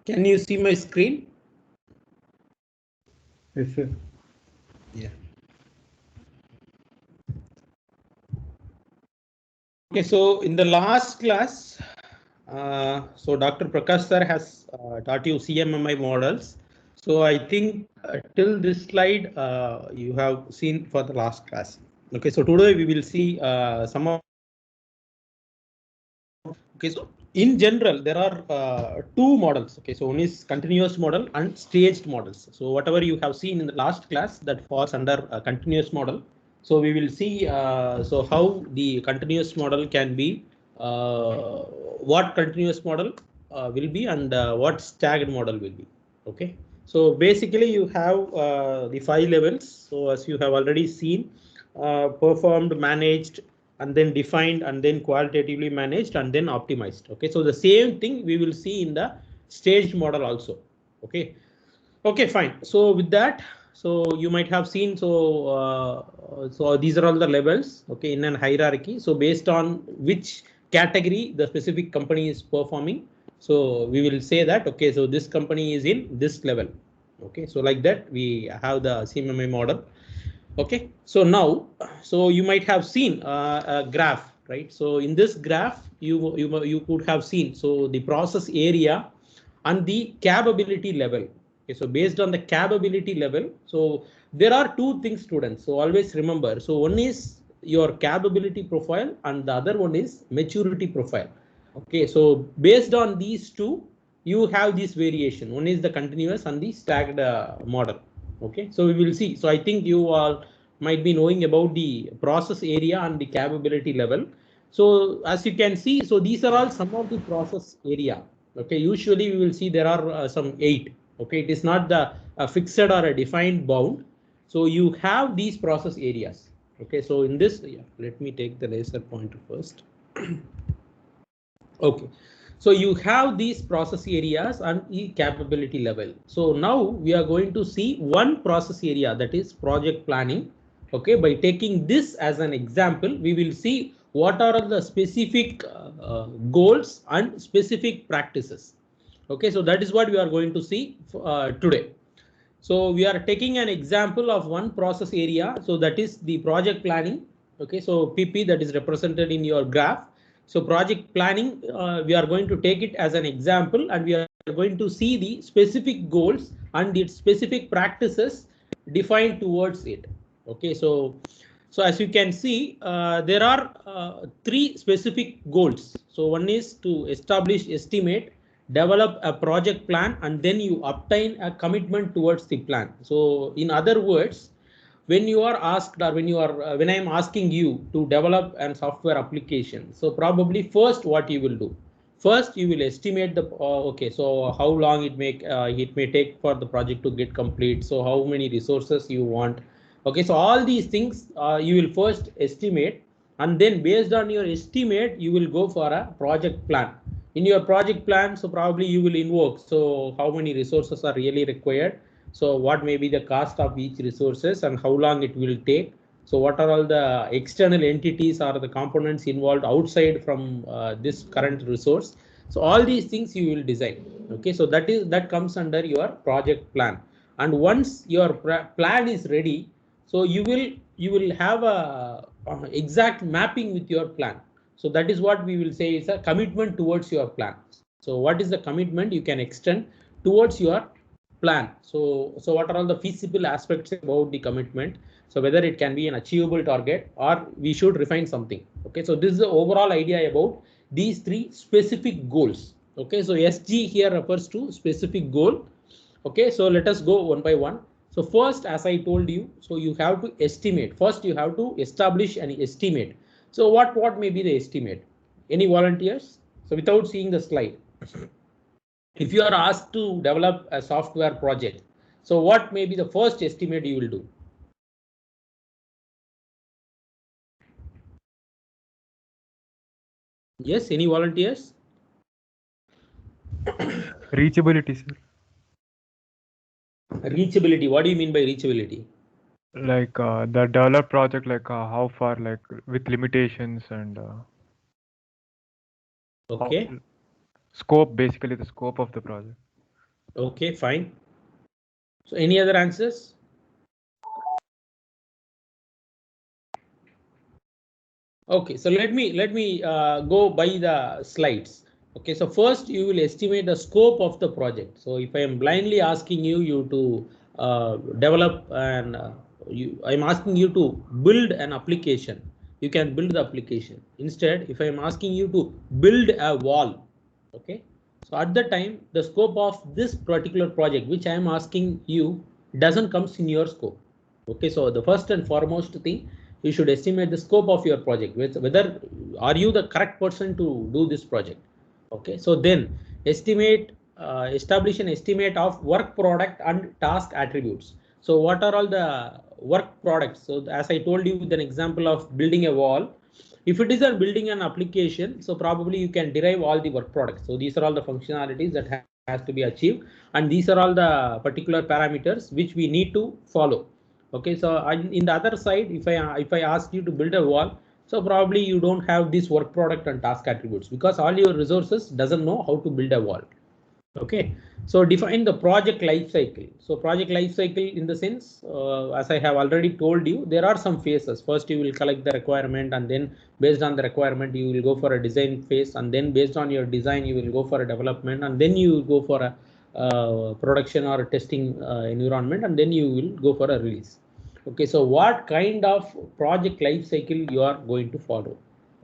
Can you see my screen? Yes, sir. Yeah. Okay, so in the last class, so Dr. Prakash sir has taught you CMMI models. So I think till this slide you have seen for the last class. Okay, so today we will see some of. Okay, so in general there are two models. Okay, so one is continuous model and staged models. So whatever you have seen in the last class that falls under a continuous model. So we will see so how the continuous model can be, what continuous model will be, and what staggered model will be. Okay, so basically you have the 5 levels. So as you have already seen, performed, managed, and then defined, and then qualitatively managed, and then optimized. Okay, so the same thing we will see in the staged model also. Okay, okay, fine. So with that, so you might have seen, so these are all the levels, okay, in an hierarchy. So based on which category the specific company is performing, so we will say that, okay, so this company is in this level. Okay, so like that we have the CMMI model. Okay, so now, so you might have seen a graph, right? So in this graph, you could have seen, so the process area and the capability level. Okay, so based on the capability level, so there are two things, students. So always remember, so one is your capability profile and the other one is maturity profile. Okay, so based on these two, you have this variation. One is the continuous and the stacked model. Okay, so we will see. So I think you all might be knowing about the process area and the capability level. So as you can see, so these are all some of the process area. Okay, usually we will see there are some 8. Okay, it is not the fixed or a defined bound. So you have these process areas. Okay, so in this, yeah, let me take the laser pointer first. Okay, so you have these process areas and the capability level. So now we are going to see one process area, that is project planning. Okay, by taking this as an example, we will see what are the specific goals and specific practices. Okay, so that is what we are going to see today. So we are taking an example of one process area. So that is the project planning. Okay, so PP, that is represented in your graph. So project planning, we are going to take it as an example, and we are going to see the specific goals and the specific practices defined towards it. Okay, so as you can see, there are 3 specific goals. So one is to establish, estimate, develop a project plan, and then you obtain a commitment towards the plan. So in other words, when you are asked, or when I am asking you to develop a software application, so probably first what you will do, first you will estimate the okay, so how long it may take for the project to get complete, so how many resources you want. Okay, so all these things you will first estimate, and then based on your estimate you will go for a project plan. In your project plan, so probably you will invoke, so how many resources are really required, so what may be the cost of each resources and how long it will take, so what are all the external entities or the components involved outside from this current resource. So all these things you will design. Okay, so that comes under your project plan. And once your plan is ready, so you will have a exact mapping with your plan. So that is what we will say is a commitment towards your plan. So what is the commitment you can extend towards your plan? So what are all the feasible aspects about the commitment? So whether it can be an achievable target or we should refine something. Okay, so this is the overall idea about these 3 specific goals. Okay, so SG here refers to specific goal. Okay, so let us go one by one. So first, as I told you, so you have to estimate. First, you have to establish an estimate. So what may be the estimate? Any volunteers? So without seeing the slide, if you are asked to develop a software project, so what may be the first estimate you will do? Yes, any volunteers? Reachability, sir. Reachability. What do you mean by reachability? Like the develop project, like how far, like with limitations and how Okay. scope, basically the scope of the project. Okay, fine. So any other answers? Okay, so let me go by the slides. Okay, so first you will estimate the scope of the project. So if I am blindly asking you to develop and I'm asking you to build an application, you can build the application. Instead, if I am asking you to build a wall, okay, so at the time the scope of this particular project which I am asking you doesn't comes in your scope. Okay, so the first and foremost thing, you should estimate the scope of your project, whether are you the correct person to do this project. Okay, so then establish an estimate of work product and task attributes. So what are all the work products? So as I told you with an example of building a wall, if it is a building an application, so probably you can derive all the work products. So these are all the functionalities that has to be achieved, and these are all the particular parameters which we need to follow. Okay, so in the other side, if I ask you to build a wall, so probably you don't have this work product and task attributes because all your resources doesn't know how to build a wall. Okay, so define the project life cycle. So project life cycle in the sense, as I have already told you, there are some phases. First, you will collect the requirement, and then based on the requirement, you will go for a design phase, and then based on your design, you will go for a development, and then you will go for a production or a testing environment, and then you will go for a release. Okay, so what kind of project life cycle you are going to follow?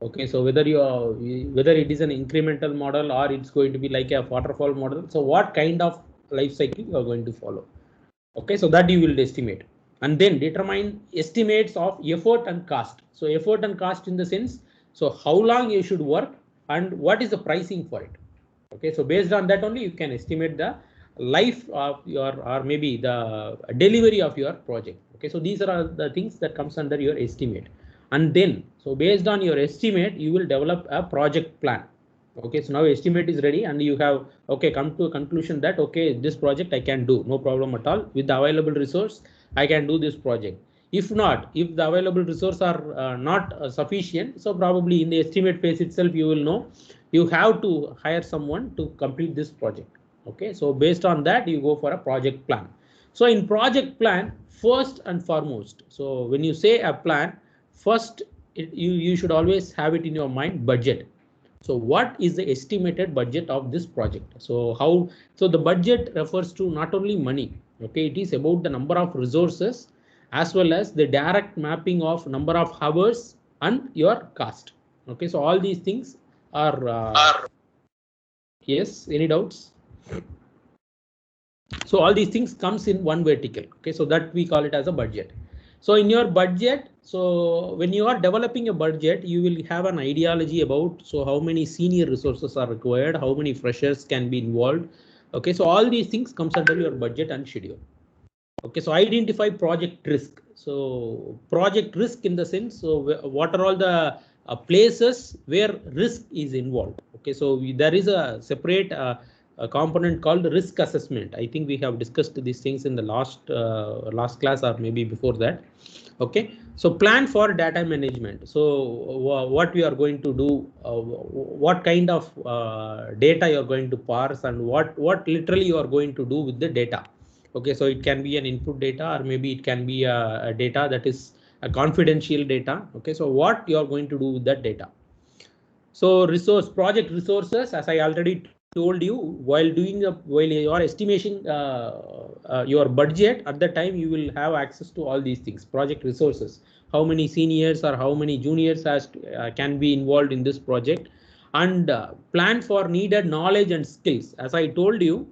Okay, so whether it is an incremental model or it's going to be like a waterfall model, so what kind of life cycle you are going to follow? Okay, so that you will estimate, and then determine estimates of effort and cost. So effort and cost in the sense, so how long you should work and what is the pricing for it. Okay, so based on that only you can estimate the life of your, or maybe the delivery of your project. Okay, so these are the things that comes under your estimate, and then so based on your estimate you will develop a project plan. Okay, so now estimate is ready and you have, okay, come to a conclusion that okay, this project I can do no problem at all with the available resource. I can do this project. If not, if the available resources are not sufficient, so probably in the estimate phase itself you will know you have to hire someone to complete this project. Okay, so based on that you go for a project plan. So in project plan, first and foremost, so when you say a plan, first you should always have it in your mind, budget. So what is the estimated budget of this project? So how, so the budget refers to not only money, okay, it is about the number of resources as well as the direct mapping of number of hours and your cost. Okay, so all these things are yes, any doubts? So all these things comes in one vertical. Okay, so that we call it as a budget. So in your budget, so when you are developing a budget, you will have an ideology about so how many senior resources are required, how many freshers can be involved. Okay, so all these things comes under your budget and schedule. Okay, so identify project risk. So project risk in the sense, so what are all the places where risk is involved? Okay, so there is a separate a component called risk assessment. I think we have discussed these things in the last class or maybe before that. Okay, so plan for data management. So what we are going to do, what kind of data you are going to parse, and what literally you are going to do with the data. Okay, so it can be an input data or maybe it can be a data that is a confidential data. Okay, so what you are going to do with that data? So project resources, as I already told you, while you are estimating your budget, at the time you will have access to all these things, project resources, how many seniors or how many juniors can be involved in this project, and plan for needed knowledge and skills. As I told you,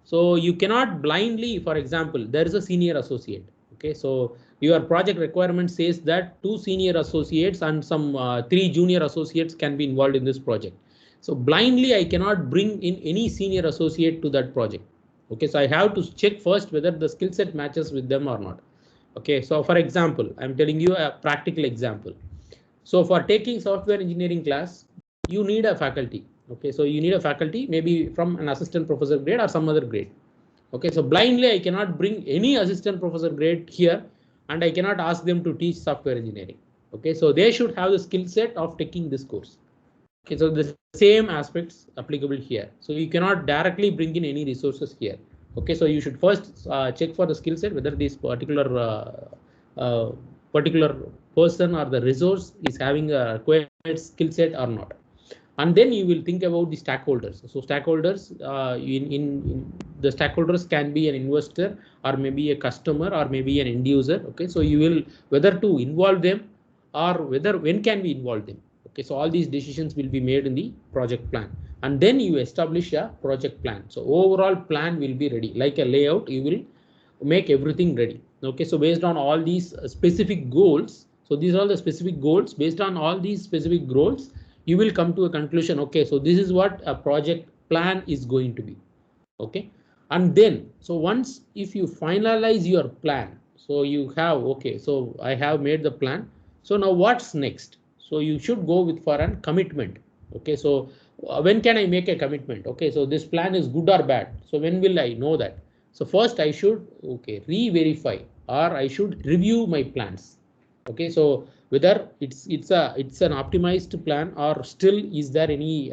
so you cannot blindly, for example, there is a senior associate. Okay, so your project requirement says that 2 senior associates and some 3 junior associates can be involved in this project. So blindly I cannot bring in any senior associate to that project. Okay, so I have to check first whether the skill set matches with them or not. Okay, so for example, I'm telling you a practical example. So for taking software engineering class, you need a faculty. Okay, so you need a faculty maybe from an assistant professor grade or some other grade. Okay, so blindly I cannot bring any assistant professor grade here and I cannot ask them to teach software engineering. Okay, so they should have the skill set of taking this course. Okay, so the same aspects applicable here. So you cannot directly bring in any resources here. Okay, so you should first check for the skill set whether this particular person or the resource is having a required skill set or not. And then you will think about the stakeholders. So stakeholders, in the stakeholders can be an investor or maybe a customer or maybe an end user. Okay, so you will whether to involve them or whether when can we involve them. Okay, so all these decisions will be made in the project plan, and then you establish a project plan. So overall plan will be ready like a layout. You will make everything ready. Okay, so based on all these specific goals, so these are the specific goals. Based on all these specific goals, you will come to a conclusion. Okay, so this is what a project plan is going to be. Okay, and then so once if you finalize your plan, so you have, okay, so I have made the plan. So now what's next? So you should go with for a commitment. Okay, so when can I make a commitment? Okay, so this plan is good or bad. So when will I know that? So first I should, okay, re-verify or I should review my plans. Okay, so whether it's an optimized plan or still is there any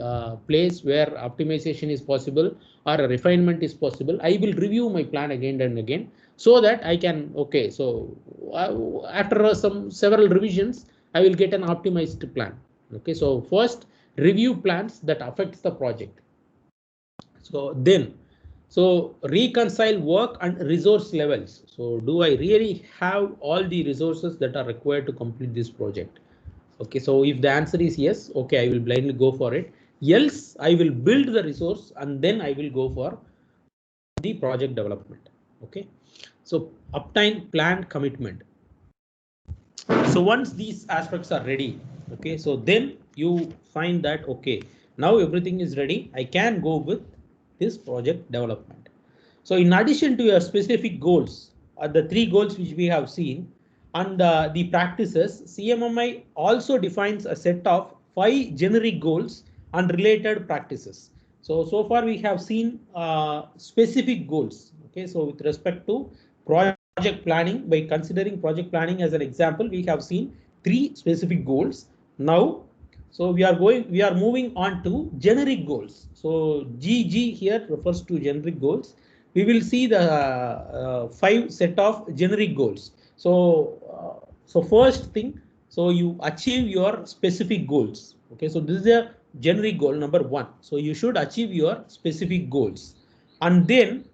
place where optimization is possible or a refinement is possible. I will review my plan again and again so that I can, okay, so after some several revisions, I will get an optimized plan. Okay, so first review plans that affects the project. So then, so reconcile work and resource levels. So do I really have all the resources that are required to complete this project? Okay, so if the answer is yes, okay, I will blindly go for it. Else, I will build the resource and then I will go for the project development. Okay, so obtain planned commitment. So once these aspects are ready, okay, so then you find that, okay, now everything is ready. I can go with this project development. So in addition to your specific goals, the 3 goals which we have seen, and the practices, CMMI also defines a set of 5 generic goals and related practices. So far we have seen specific goals. Okay, so with respect to project planning, by considering project planning as an example, we have seen 3 specific goals. Now, so we are moving on to generic goals. So GG here refers to generic goals. We will see the 5 set of generic goals. So first thing, so you achieve your specific goals. Okay, so this is a generic goal number 1. So you should achieve your specific goals, and then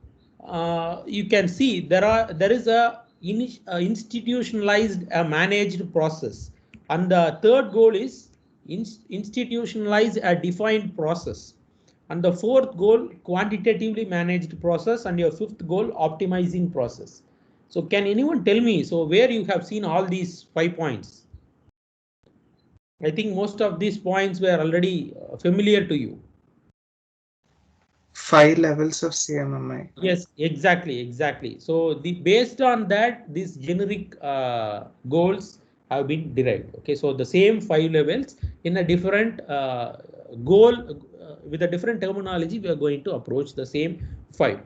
you can see there is a institutionalized managed process, and the third goal is institutionalize a defined process, and the fourth goal quantitatively managed process, and your fifth goal optimizing process. So can anyone tell me, so where you have seen all these 5 points? I think most of these points were already familiar to you. 5 levels of CMMI. Yes, exactly. So based on that, these generic goals have been derived. Okay, so the same 5 levels in a different goal with a different terminology, we are going to approach the same 5.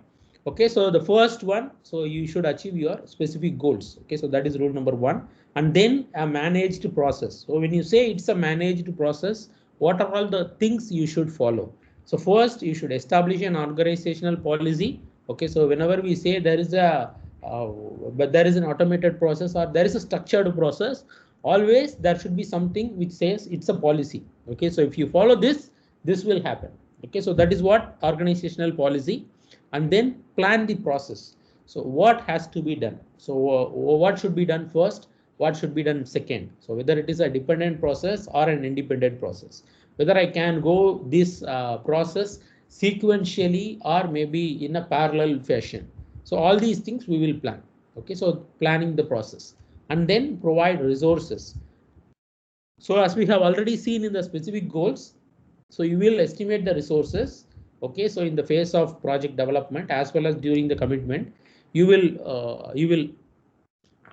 Okay, so the first one, so you should achieve your specific goals. Okay, so that is rule number 1, and then a managed process. So when you say it's a managed process, what are all the things you should follow? So first, you should establish an organizational policy. Okay, so whenever we say there is but there is an automated process or there is a structured process, always there should be something which says it's a policy. Okay, so if you follow this, this will happen. Okay, so that is what organizational policy, and then plan the process. So what has to be done? So what should be done first? What should be done second? So whether it is a dependent process or an independent process, whether I can go this process sequentially or maybe in a parallel fashion. So all these things we will plan. Okay, so planning the process, and then provide resources. So as we have already seen in the specific goals, so you will estimate the resources. Okay, so in the phase of project development as well as during the commitment, you will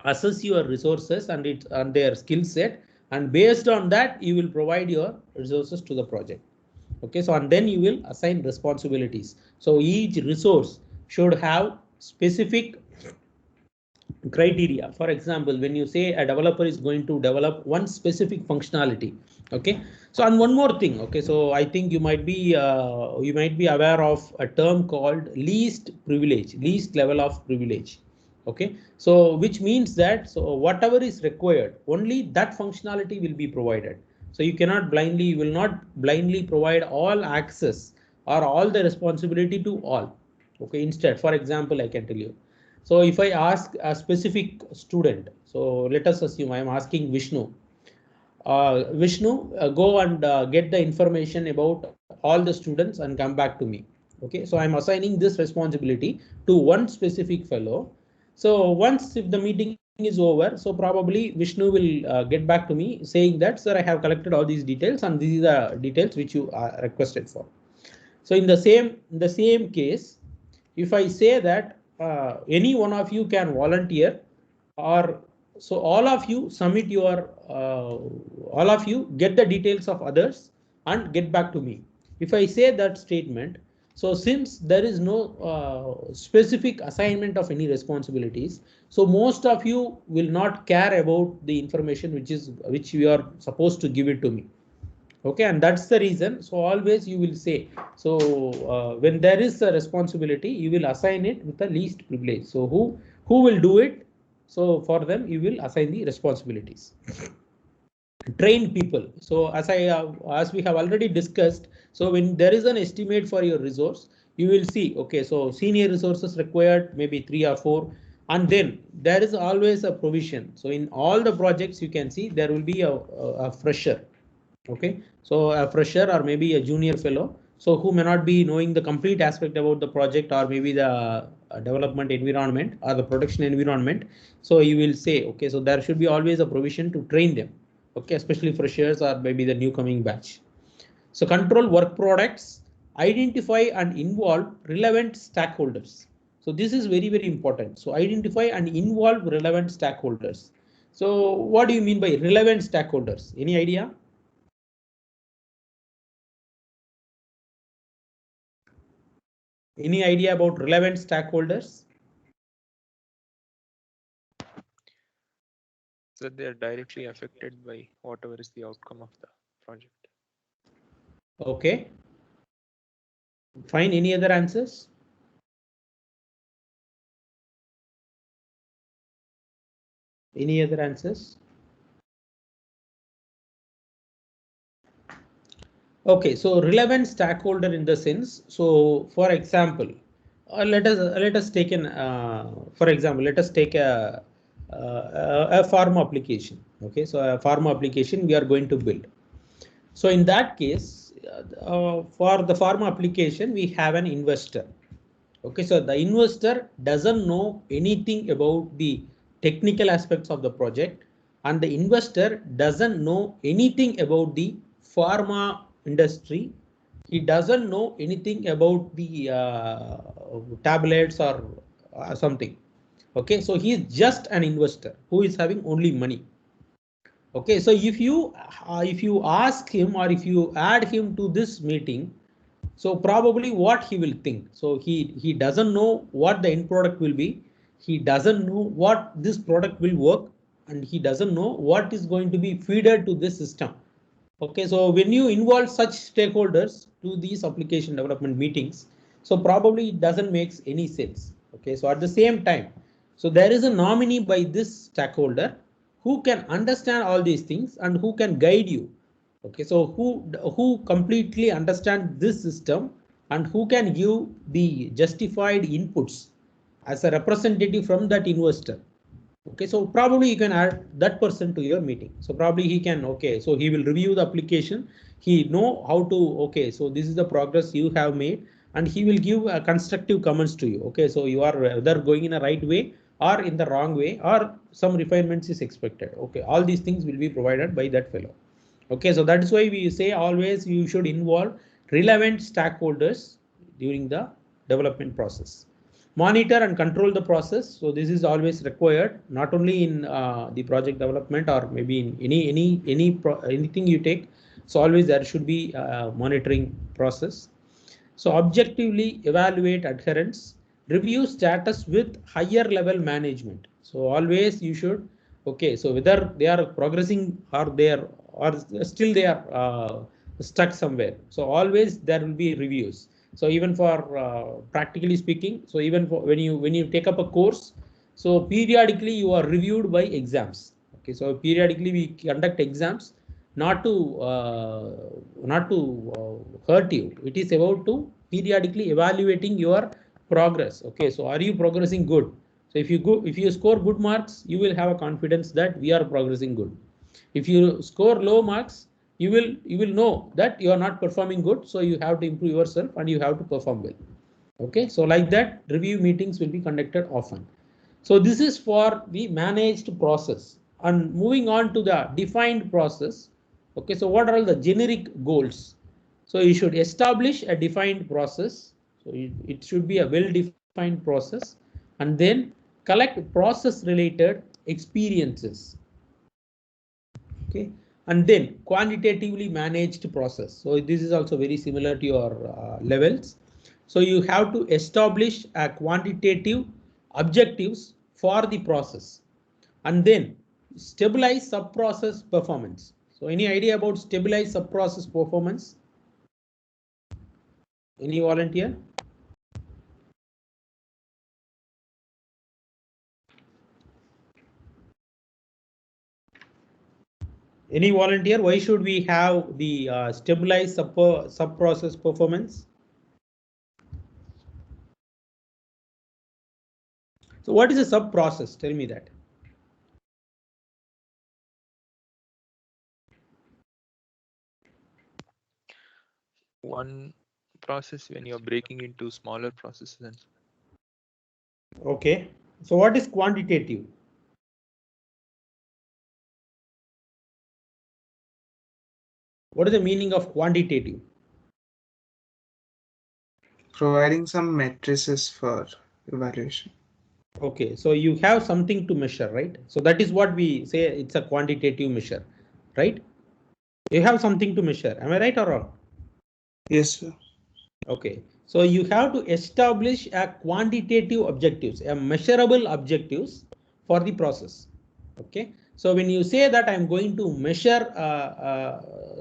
assess your resources and their skill set, and based on that you will provide your resources to the project. Okay, so and then you will assign responsibilities. So each resource should have specific criteria. For example, when you say a developer is going to develop one specific functionality, okay. So and one more thing, okay. So I think you might be aware of a term called least privilege, least level of privilege, okay. So which means that so whatever is required, only that functionality will be provided. So you cannot blindly, you will not blindly provide all access or all the responsibility to all, okay. Instead, for example, I can tell you. So if I ask a specific student, so let us assume I am asking Vishnu. Vishnu, go and get the information about all the students and come back to me. Okay, so I'm assigning this responsibility to one specific fellow. So once if the meeting is over, so probably Vishnu will get back to me saying that, sir, I have collected all these details and these are the details which you are requested for. So in the same case, if I say that any one of you can volunteer, or so all of you submit your all of you get the details of others and get back to me. If I say that statement, so since there is no specific assignment of any responsibilities, so most of you will not care about the information which you are supposed to give it to me. Okay, and that's the reason. So always you will say, so when there is a responsibility, you will assign it with the least privilege. So who will do it? So for them you will assign the responsibilities. Train people. So as we have already discussed, so when there is an estimate for your resource, you will see, okay, so senior resources required maybe 3 or 4, and then there is always a provision. So in all the projects you can see there will be a fresher. Okay, so a fresher or maybe a junior fellow, so who may not be knowing the complete aspect about the project or maybe the development environment or the production environment. So you will say, okay, so there should be always a provision to train them, okay, especially freshers or maybe the new coming batch. So control work products, identify and involve relevant stakeholders. So this is very, very important. So identify and involve relevant stakeholders. So what do you mean by relevant stakeholders? Any idea? Any idea about relevant stakeholders? So they are directly affected by whatever is the outcome of the project. Okay. Fine. Any other answers? Any other answers? Okay, so relevant stakeholder in the sense. So, for example, let us take an for example, let us take a pharma application. Okay, so a pharma application we are going to build. So in that case, for the pharma application, we have an investor. Okay, so the investor doesn't know anything about the technical aspects of the project, and the investor doesn't know anything about the pharma industry. He doesn't know anything about the tablets or something. Okay, so he is just an investor who is having only money. Okay, so if you ask him or if you add him to this meeting, so probably what he will think. So he doesn't know what the end product will be. He doesn't know what this product will work, and he doesn't know what is going to be feeder to this system. Okay, so when you involve such stakeholders to these application development meetings, so probably it doesn't make any sense. Okay, so at the same time, so there is a nominee by this stakeholder who can understand all these things and who can guide you. Okay, so who completely understand this system and who can give the justified inputs as a representative from that investor. Okay, so probably you can add that person to your meeting. So probably he can, okay, so he will review the application. He know how to, okay, so this is the progress you have made, and he will give constructive comments to you. Okay, so you are either going in a right way or in the wrong way, or some refinements is expected. Okay, all these things will be provided by that fellow. Okay, so that is why we say always you should involve relevant stakeholders during the development process. Monitor and control the process. So this is always required, not only in the project development or maybe in anything you take. So always there should be a monitoring process. So objectively evaluate adherence, review status with higher level management. So always you should, okay, so whether they are progressing or they are, or still they are stuck somewhere. So always there will be reviews. So even for practically speaking, so even for when you take up a course, so periodically you are reviewed by exams. Okay, so periodically we conduct exams, not to hurt you. It is about to periodically evaluating your progress. Okay, so are you progressing good? So if you score good marks, you will have a confidence that we are progressing good. If you score low marks, you will know that you are not performing good. So you have to improve yourself and you have to perform well. Okay, so like that, review meetings will be conducted often. So this is for the managed process. And moving on to the defined process. Okay, so what are all the generic goals? So you should establish a defined process. So it should be a well-defined process, and then collect process-related experiences. Okay, and then quantitatively managed process. So this is also very similar to your levels. So you have to establish a quantitative objectives for the process, and then stabilize sub-process performance. So any idea about stabilize sub-process performance? Any volunteer? Any volunteer? Why should we have the stabilized sub-process performance? So what is a sub-process? Tell me that. One process when you're breaking into smaller processes. Okay. So what is quantitative? What is the meaning of quantitative? Providing some matrices for evaluation. Okay, so you have something to measure, right? So that is what we say, it's a quantitative measure, right? You have something to measure. Am I right or wrong? Yes, sir. Okay, so you have to establish a quantitative objectives, a measurable objectives for the process. Okay, so when you say that I'm going to measure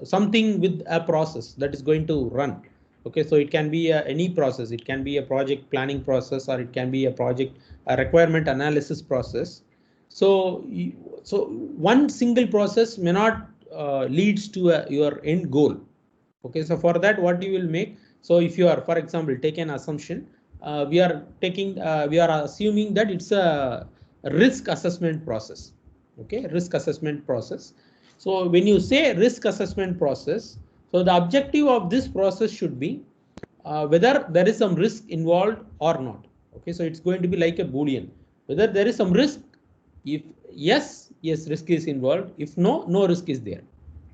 something with a process that is going to run. Okay, so it can be any process. It can be a project planning process, or it can be a requirement analysis process. So so one single process may not leads to your end goal. Okay, so for that, what you will make? So if you are, for example, take an assumption, we are assuming that it's a risk assessment process. Okay, risk assessment process. So when you say risk assessment process, so the objective of this process should be whether there is some risk involved or not. Okay, so it's going to be like a Boolean, whether there is some risk. If yes, yes, risk is involved. If no, no risk is there.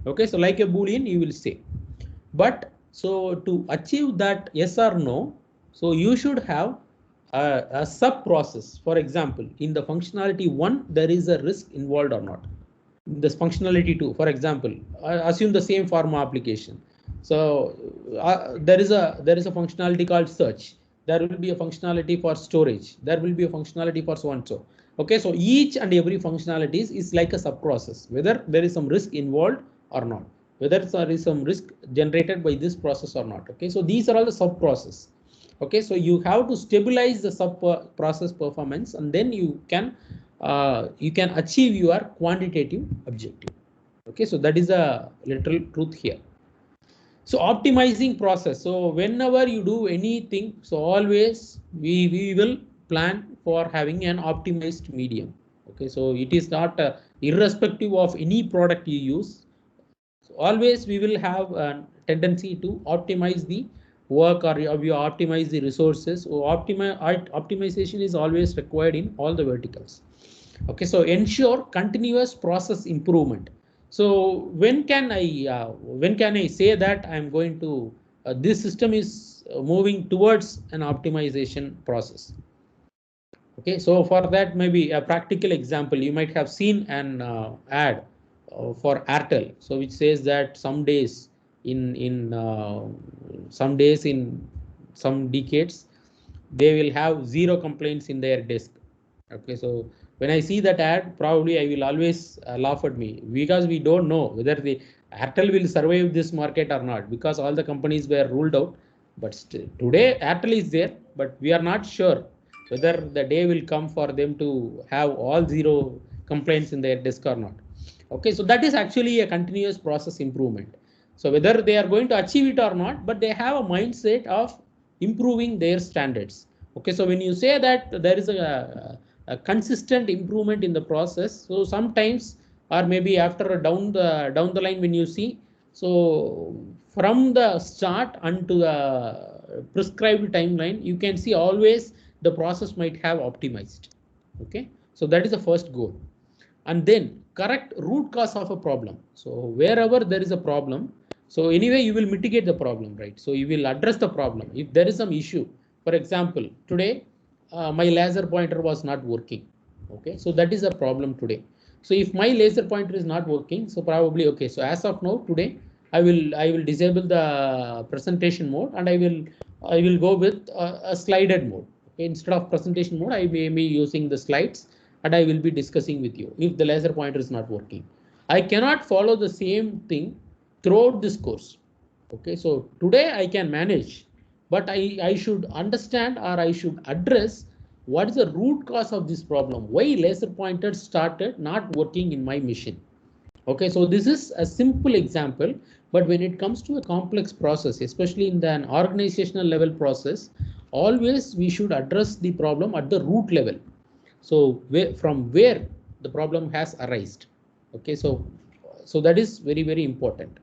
Okay, so like a Boolean, you will say. But so to achieve that yes or no, so you should have a sub process. For example, in the functionality 1, there is a risk involved or not. This functionality 2, for example, assume the same pharma application. So there is a functionality called search. There will be a functionality for storage. There will be a functionality for so and so. Okay, so each and every functionalities is like a sub process, whether there is some risk involved or not, whether there is some risk generated by this process or not. Okay, so these are all the sub process. Okay, so you have to stabilize the sub process performance, and then you can achieve your quantitative objective. Okay, so that is a literal truth here. So optimizing process. So whenever you do anything, so always we will plan for having an optimized medium. Okay, so it is not irrespective of any product you use. So always we will have a tendency to optimize the work, or you optimize the resources. So optimization is always required in all the verticals. Okay, so ensure continuous process improvement. So when can I say that I'm going to this system is moving towards an optimization process? Okay, so for that, maybe a practical example, you might have seen an ad for Airtel, so which says that some days in some decades, they will have zero complaints in their desk. Okay, so When I see that ad, probably I will always laugh at me, because we don't know whether the Airtel will survive this market or not, because all the companies were ruled out. But still, today Airtel is there, but we are not sure whether the day will come for them to have all zero complaints in their desk or not. Okay, so that is actually a continuous process improvement. So whether they are going to achieve it or not, but they have a mindset of improving their standards. Okay, so when you say that there is a consistent improvement in the process, so sometimes, or maybe after down the line when you see, so from the start unto the prescribed timeline, you can see always the process might have optimized. Okay, so that is the first goal. And then correct root cause of a problem. So wherever there is a problem, so anyway you will mitigate the problem, right? So you will address the problem if there is some issue. For example, today my laser pointer was not working. Okay, so that is a problem today. So if my laser pointer is not working, so probably, okay, so as of now today I will disable the presentation mode, and I will go with a slided mode. Okay, instead of presentation mode, I may be using the slides, and I will be discussing with you if the laser pointer is not working. I cannot follow the same thing throughout this course. Okay, so today I can manage, but I should understand, or I should address what is the root cause of this problem. Why laser pointer started not working in my machine? Okay, so this is a simple example, but when it comes to a complex process, especially in an organizational level process, always we should address the problem at the root level. So from where the problem has arisen. Okay, so that is very, very important.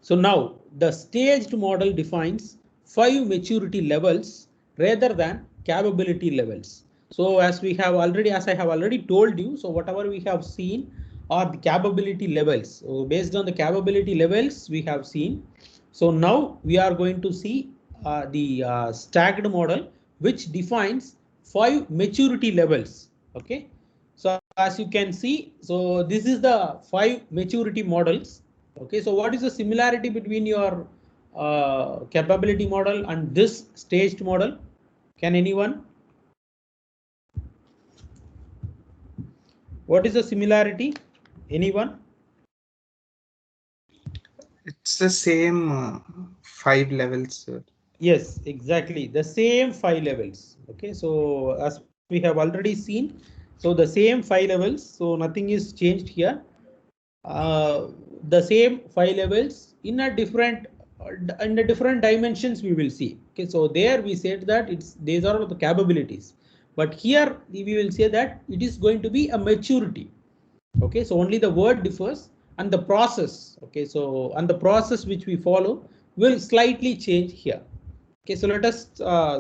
So now the staged model defines 5 maturity levels rather than capability levels. So as I have already told you, so whatever we have seen are the capability levels. So based on the capability levels we have seen. So now we are going to see the stacked model, which defines 5 maturity levels. Okay, so as you can see, so this is the 5 maturity models. Okay, so what is the similarity between your capability model and this staged model? Can anyone? What is the similarity? Anyone? It's the same 5 levels, sir. Yes, exactly. The same 5 levels. Okay, so as we have already seen, so the same 5 levels. So nothing is changed here. The same 5 levels in a different dimensions we will see. Okay, so there we said that these are the capabilities, but here we will say that it is going to be a maturity. Okay, so only the word differs, and the process. Okay, so and the process which we follow will slightly change here. Okay, so let us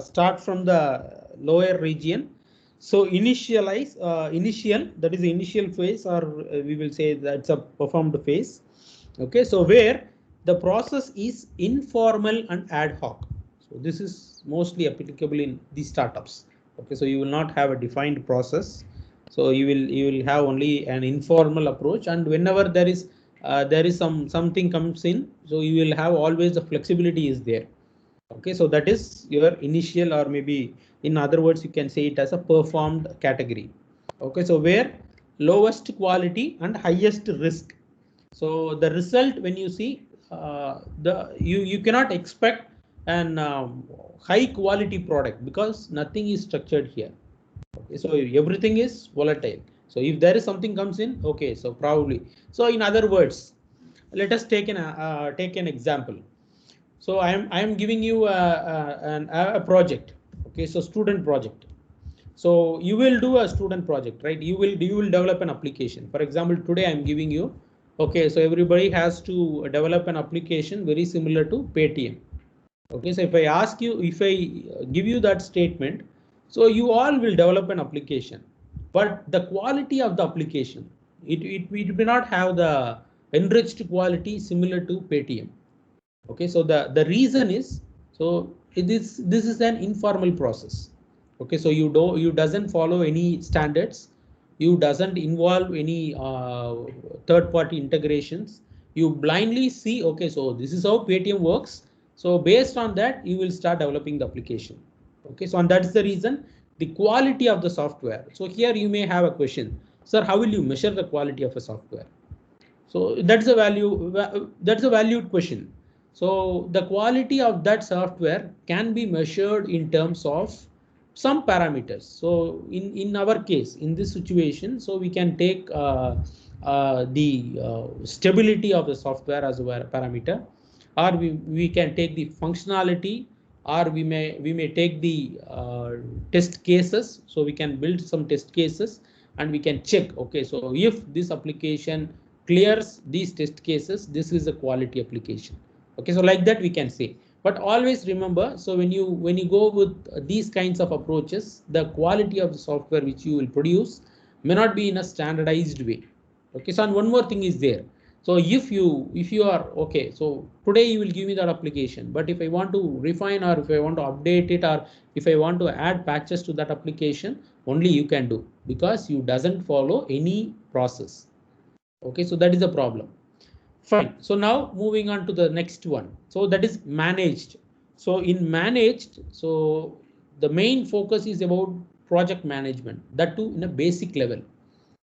start from the lower region. So initial, that is the initial phase, or we will say that's a performed phase. Okay, so where the process is informal and ad hoc. So this is mostly applicable in these startups. Okay, so you will not have a defined process. So you will have only an informal approach, and whenever there is something comes in, so you will have always the flexibility is there. Okay, so that is your initial, or maybe in other words you can say it as a performed category. Okay, so where lowest quality and highest risk. So the result, when you see you cannot expect an high quality product, because nothing is structured here. Okay, so everything is volatile. So if there is something comes in, okay, so probably, so in other words, let us take an example. So I am giving you a project. Okay, so student project. So you will do a student project, right? You will develop an application. For example, today I am giving you. Okay, so everybody has to develop an application very similar to Paytm. Okay, so if I ask you, if I give you that statement, so you all will develop an application, but the quality of the application, it may not have the enriched quality similar to Paytm. Okay, so the reason is, so this is an informal process. Okay, so you doesn't follow any standards, you doesn't involve any third-party integrations. You blindly see, okay, so this is how Paytm works. So based on that, you will start developing the application. Okay, so and that's the reason the quality of the software. So here you may have a question, sir, how will you measure the quality of a software? So that's a valued question. So the quality of that software can be measured in terms of some parameters. So in our case, in this situation, so we can take the stability of the software as a parameter, or we can take the functionality, or we may take the test cases. So we can build some test cases and we can check, okay, so if this application clears these test cases, this is a quality application. Okay, so like that we can say. But always remember, so when you go with these kinds of approaches, the quality of the software which you will produce may not be in a standardized way. Okay, so and one more thing is there. So if you are okay, so today you will give me that application, but if I want to refine, or if I want to update it, or if I want to add patches to that application, only you can do, because you doesn't follow any process. Okay, so that is the problem. Fine. So now moving on to the next one. So that is managed. So in managed, so the main focus is about project management, that too in a basic level.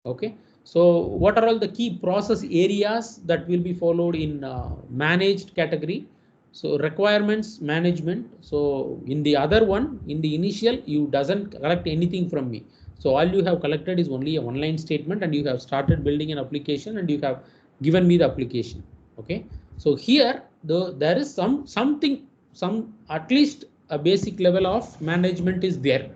Okay, so what are all the key process areas that will be followed in managed category? So requirements management. So in the other one, in the initial, you doesn't collect anything from me. So all you have collected is only a one-line statement, and you have started building an application, and you have given me the application. Okay, so here there is some at least a basic level of management is there.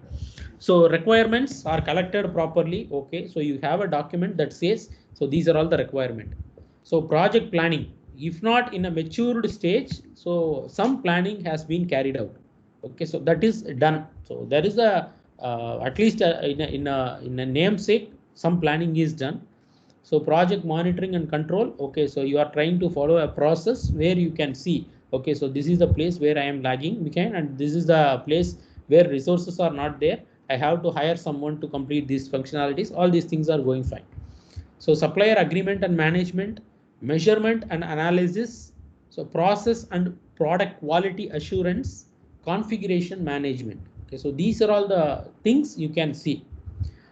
So requirements are collected properly. Okay, so you have a document that says, so these are all the requirement. So project planning, if not in a matured stage, so some planning has been carried out. Okay, so that is done. So there is a at least in a namesake, some planning is done. So project monitoring and control. Okay, so you are trying to follow a process where you can see, okay, so this is the place where I am lagging, and this is the place where resources are not there. I have to hire someone to complete these functionalities. All these things are going fine. So supplier agreement and management, measurement and analysis, so process and product quality assurance, configuration management. Okay, so these are all the things you can see.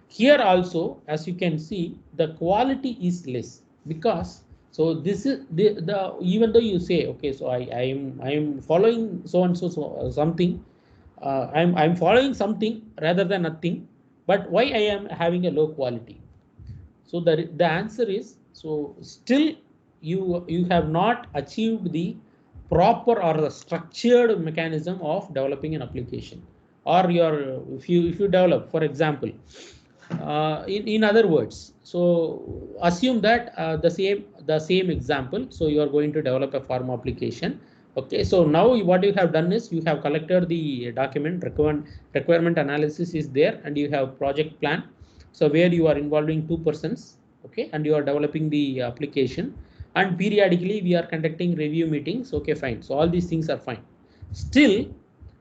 Here also, as you can see, the quality is less, because so this is the even though you say, okay, so I am following so and so something, I'm following something rather than nothing, but why I am having a low quality? So the answer is, so still you have not achieved the proper or the structured mechanism of developing an application, or if you develop, for example, in other words, so assume that the same example. So you are going to develop a pharma application. Okay, so now what you have done is you have collected the document, requirement analysis is there, and you have project plan. So where you are involving 2 persons, okay, and you are developing the application, and periodically we are conducting review meetings. Okay, fine. So all these things are fine. Still,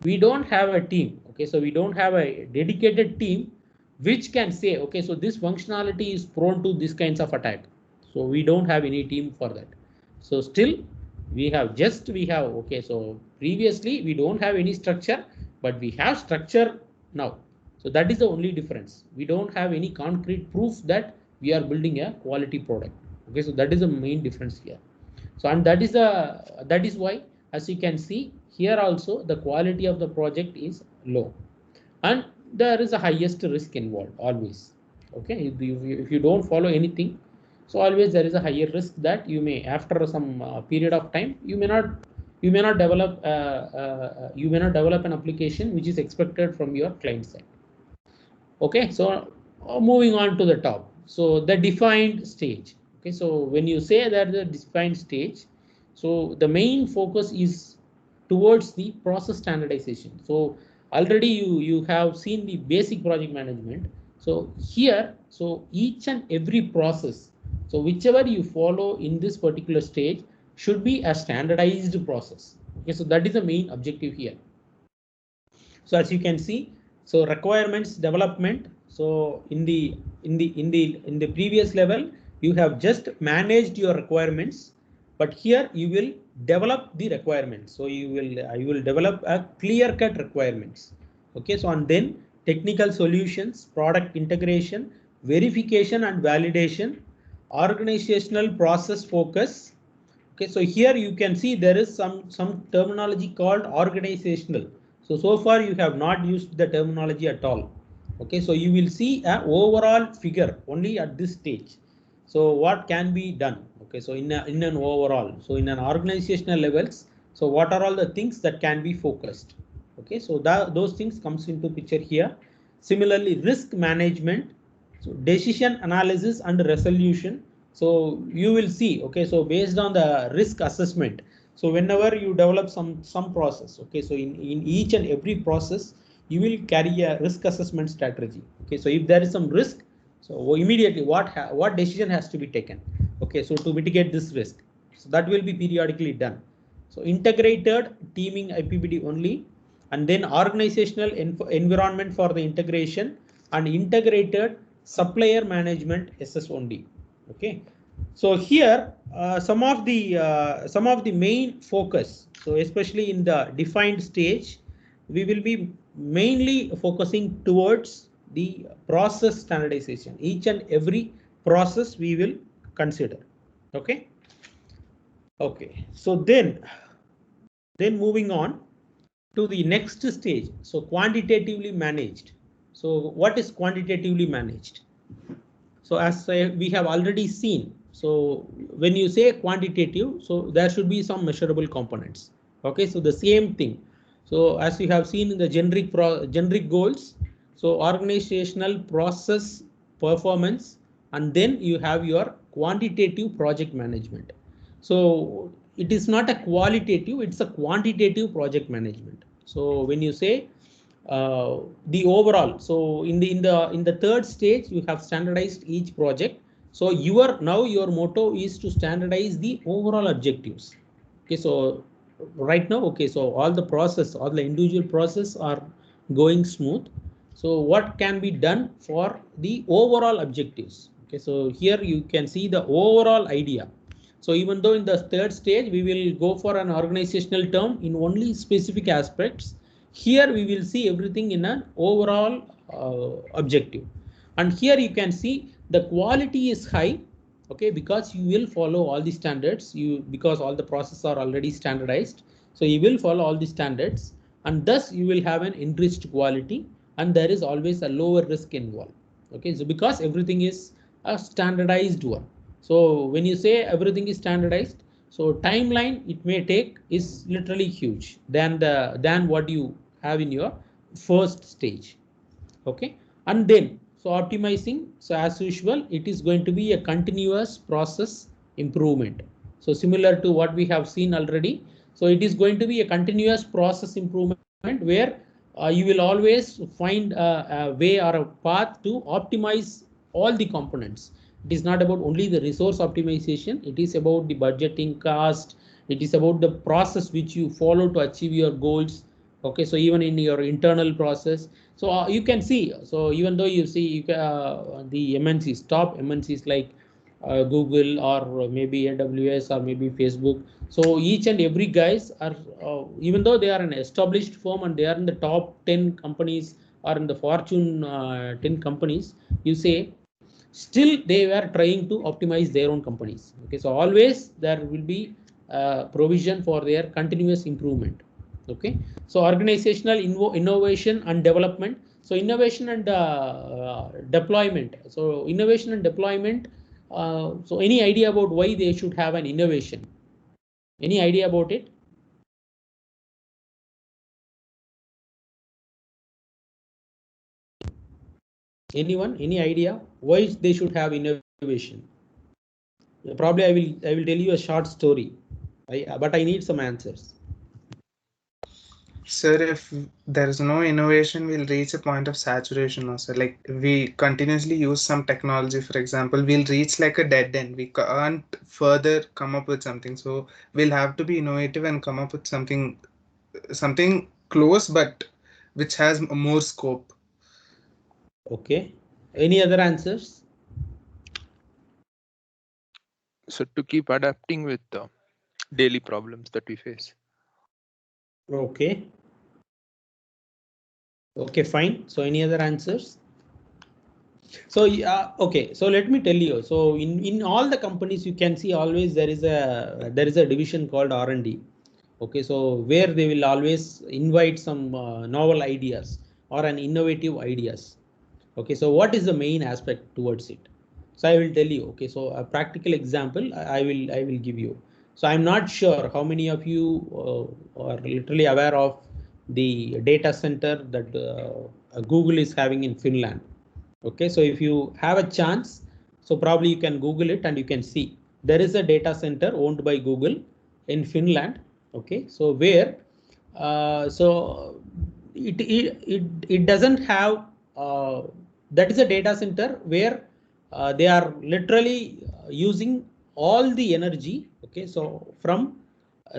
we don't have a team. Okay, so we don't have a dedicated team which can say, okay, so this functionality is prone to this kinds of attack. So we don't have any team for that. So still we have okay, so previously we don't have any structure, but we have structure now. So that is the only difference. We don't have any concrete proof that we are building a quality product. Okay, so that is the main difference here. So and that is why, as you can see here also, the quality of the project is low, and there is a highest risk involved always. Okay, if you don't follow anything, so always there is a higher risk that you may, after some period of time, you may not develop an application which is expected from your client side. Okay, so moving on to the top. So the defined stage. Okay, so when you say that the defined stage, so the main focus is towards the process standardization. So already you have seen the basic project management. So here, so each and every process, so whichever you follow in this particular stage should be a standardized process. Okay, so that is the main objective here. So as you can see, so requirements development. So in the previous level, you have just managed your requirements, but here you will develop the requirements. So I will develop a clear-cut requirements. Okay, so and then technical solutions, product integration, verification and validation, organizational process focus. Okay, so here you can see there is some terminology called organizational. So far you have not used the terminology at all. Okay, so you will see an overall figure only at this stage. So what can be done? Okay, so in an overall, so in an organizational levels, so what are all the things that can be focused? Okay, so those things comes into picture here. Similarly, risk management, so decision analysis and resolution. So you will see, okay, so based on the risk assessment, so whenever you develop some process, okay, so in each and every process you will carry a risk assessment strategy. Okay, so if there is some risk, so immediately what decision has to be taken, okay, so to mitigate this risk, so that will be periodically done. So integrated teaming IPPD only, and then organizational environment for the integration, and integrated supplier management SS only. Okay, so here some of the main focus, so especially in the defined stage, we will be mainly focusing towards the process standardization. Each and every process we will consider. Okay, okay, so then moving on to the next stage, so quantitatively managed. So what is quantitatively managed? So as we have already seen, so when you say quantitative, so there should be some measurable components. Okay, so the same thing. So as you have seen in the generic goals, so organizational process performance, and then you have your quantitative project management. So it is not a qualitative, it's a quantitative project management. So when you say the overall, so in the third stage you have standardized each project. So your motto is to standardize the overall objectives. Okay, so right now, okay, so all the individual process are going smooth. So what can be done for the overall objectives? Okay, so here you can see the overall idea. So even though in the third stage we will go for an organizational term in only specific aspects, here we will see everything in an overall objective. And here you can see the quality is high, okay, because you will follow all the standards, because all the processes are already standardized. So you will follow all the standards, and thus you will have an enriched quality, and there is always a lower risk involved. Okay, so because everything is a standardized one. So when you say everything is standardized, so timeline it may take is literally huge than what you have in your first stage. Okay, and then so optimizing, so as usual it is going to be a continuous process improvement. So similar to what we have seen already, so it is going to be a continuous process improvement where you will always find a way or a path to optimize all the components. It is not about only the resource optimization, it is about the budgeting cost, it is about the process which you follow to achieve your goals. Okay, so even in your internal process, so you can see, so even though you see the MNCs, top MNCs like Google or maybe AWS or maybe Facebook, so each and every guys are even though they are an established firm and they are in the top 10 companies or in the Fortune 10 companies, you say still they were trying to optimize their own companies. Okay, so always there will be provision for their continuous improvement. Okay, so organizational innovation and development, so innovation and deployment, so innovation and deployment, so any idea about why they should have an innovation? Any idea about it? Anyone, any idea why they should have innovation? Probably I will tell you a short story, but I need some answers. Sir, if there is no innovation, we'll reach a point of saturation also. Like we continuously use some technology, for example, we'll reach like a dead end. We can't further come up with something. So we'll have to be innovative and come up with something close, but which has more scope. Okay, any other answers? So to keep adapting with the daily problems that we face. Okay. Okay, fine. So any other answers? So okay, so let me tell you. So in all the companies, you can see always there is a division called R&D. Okay, so where they will always invite some novel ideas or an innovative ideas. Okay, so what is the main aspect towards it? So I will tell you. Okay, so a practical example I will give you. So I'm not sure how many of you are literally aware of the data center that Google is having in Finland. Okay, so if you have a chance, so probably you can Google it and you can see there is a data center owned by Google in Finland. Okay, so where it doesn't have that is a data center where they are literally using all the energy. Okay, so from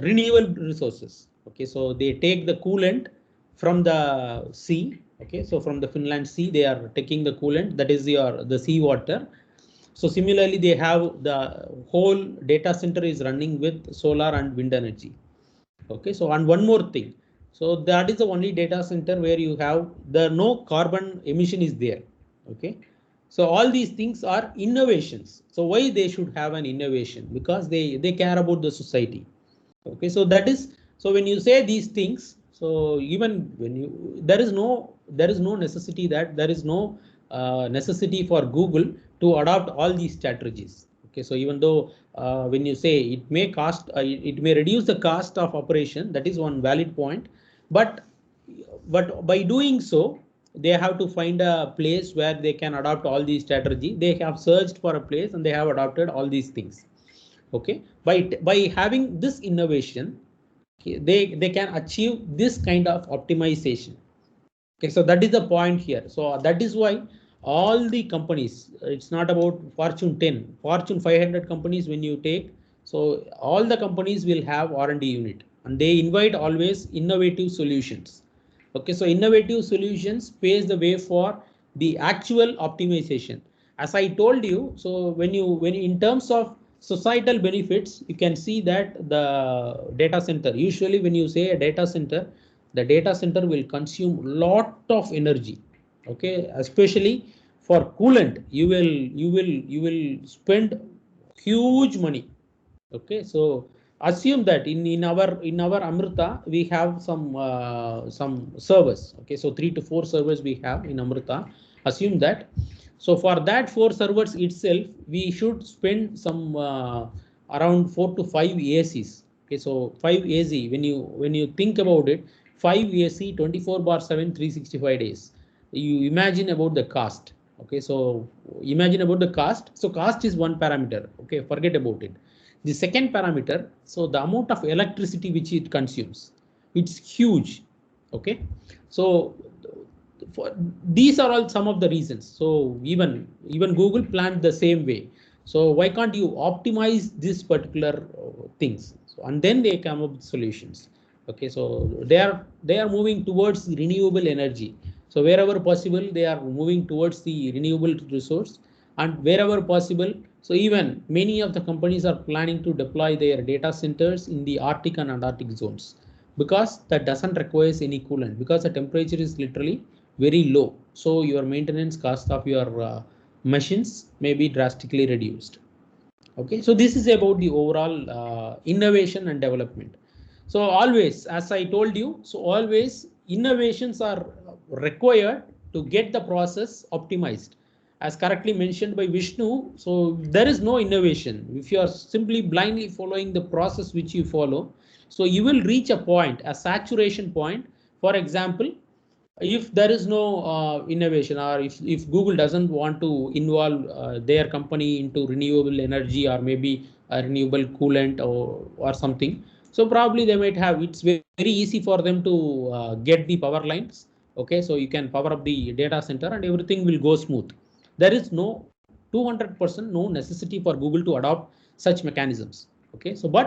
renewable resources. Okay, so they take the coolant from the sea. Okay, so from the Finland sea, they are taking the coolant, that is the sea water. So similarly, they have the whole data center is running with solar and wind energy. Okay, so and one more thing. So that is the only data center where you have the no carbon emission is there. Okay, so all these things are innovations. So why they should have an innovation? Because they care about the society. Okay, so that is, so when you say these things, so even when you there is no necessity that there is no necessity for Google to adopt all these strategies. Okay, so even though when you say it may cost it may reduce the cost of operation, that is one valid point, but by doing so they have to find a place where they can adopt all these strategy. They have searched for a place and they have adopted all these things. Okay, by having this innovation, okay, they can achieve this kind of optimization. Okay, so that is the point here. So that is why all the companies, it's not about Fortune 10, Fortune 500 companies when you take, so all the companies will have R&D unit and they invite always innovative solutions. Okay, so innovative solutions paves the way for the actual optimization. As I told you, so when in terms of societal benefits, you can see that the data center, usually when you say a data center, the data center will consume lot of energy. Okay, especially for coolant, you will spend huge money. Okay, so assume that in our Amrita we have some servers. Okay, so 3 to 4 servers we have in Amrita. Assume that. So for that 4 servers itself, we should spend some around 4 to 5 ACs. Okay, so 5 AC. When you think about it, 5 AC 24/7 365 days. You imagine about the cost. Okay, so imagine about the cost. So cost is one parameter. Okay, forget about it. The second parameter, so the amount of electricity which it consumes, it's huge. Okay, so for, these are all some of the reasons. So even Google planned the same way. So why can't you optimize this particular things? So, and then they come up with solutions. Okay, so they are moving towards renewable energy. So wherever possible, they are moving towards the renewable resource, and wherever possible, so even many of the companies are planning to deploy their data centers in the Arctic and Antarctic zones, because that doesn't require any coolant, because the temperature is literally very low. So your maintenance cost of your machines may be drastically reduced. Okay, so this is about the overall innovation and development. So always, as I told you, so always innovations are required to get the process optimized. As correctly mentioned by Vishnu, so there is no innovation if you are simply blindly following the process which you follow. So you will reach a point, a saturation point. For example, if there is no innovation, or if Google doesn't want to involve their company into renewable energy, or maybe a renewable coolant or something, so probably they might have, it's very easy for them to get the power lines. Okay, so you can power up the data center and everything will go smooth. There is no 200% no necessity for Google to adopt such mechanisms. Okay, so but